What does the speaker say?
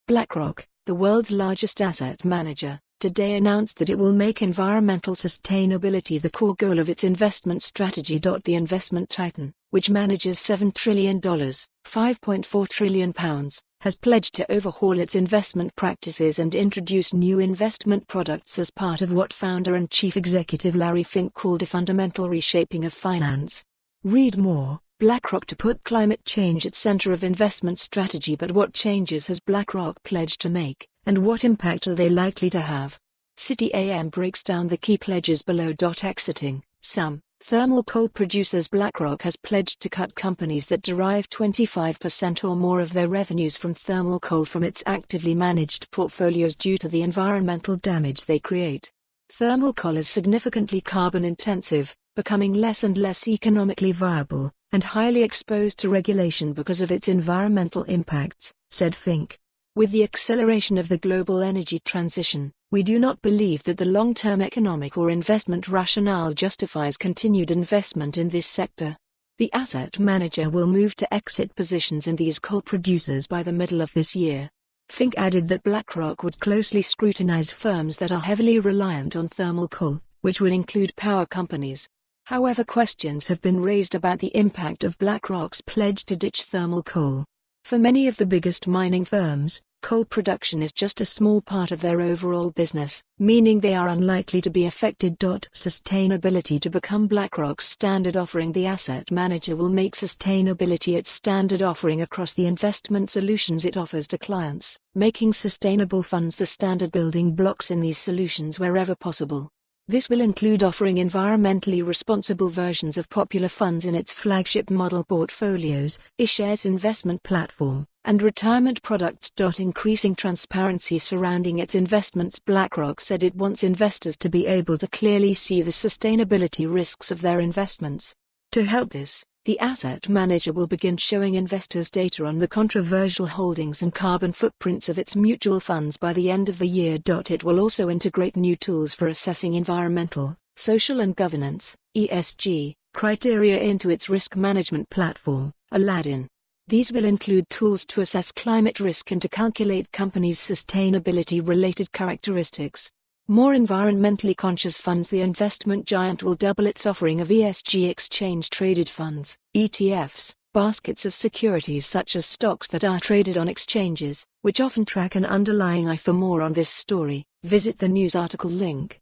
BlackRock, the world's largest asset manager, today announced that it will make environmental sustainability the core goal of its investment strategy. The investment titan, which manages $7 trillion, £5.4 trillion, has pledged to overhaul its investment practices and introduce new investment products as part of what founder and chief executive Larry Fink called a fundamental reshaping of finance. Read more. BlackRock to put climate change at center of investment strategy. But what changes has BlackRock pledged to make, and what impact are they likely to have? City AM breaks down the key pledges below. Exiting. Some thermal coal producers. BlackRock has pledged to cut companies that derive 25% or more of their revenues from thermal coal from its actively managed portfolios due to the environmental damage they create. Thermal coal is significantly carbon intensive, becoming less and less economically viable, and highly exposed to regulation because of its environmental impacts, said Fink. With the acceleration of the global energy transition, we do not believe that the long-term economic or investment rationale justifies continued investment in this sector. The asset manager will move to exit positions in these coal producers by the middle of this year. Fink added that BlackRock would closely scrutinize firms that are heavily reliant on thermal coal, which would include power companies. However, questions have been raised about the impact of BlackRock's pledge to ditch thermal coal. For many of the biggest mining firms, coal production is just a small part of their overall business, meaning they are unlikely to be affected. Sustainability to become BlackRock's standard offering. The asset manager will make sustainability its standard offering across the investment solutions it offers to clients, making sustainable funds the standard building blocks in these solutions wherever possible. This will include offering environmentally responsible versions of popular funds in its flagship model portfolios, iShares investment platform, and retirement products. Increasing transparency surrounding its investments. BlackRock said it wants investors to be able to clearly see the sustainability risks of their investments. To help this, the asset manager will begin showing investors data on the controversial holdings and carbon footprints of its mutual funds by the end of the year. It will also integrate new tools for assessing environmental, social and governance (ESG) criteria into its risk management platform, Aladdin. These will include tools to assess climate risk and to calculate companies' sustainability-related characteristics. More environmentally conscious funds. The investment giant will double its offering of ESG exchange-traded funds, ETFs, baskets of securities such as stocks that are traded on exchanges, which often track an underlying I. For more on this story, visit the news article link.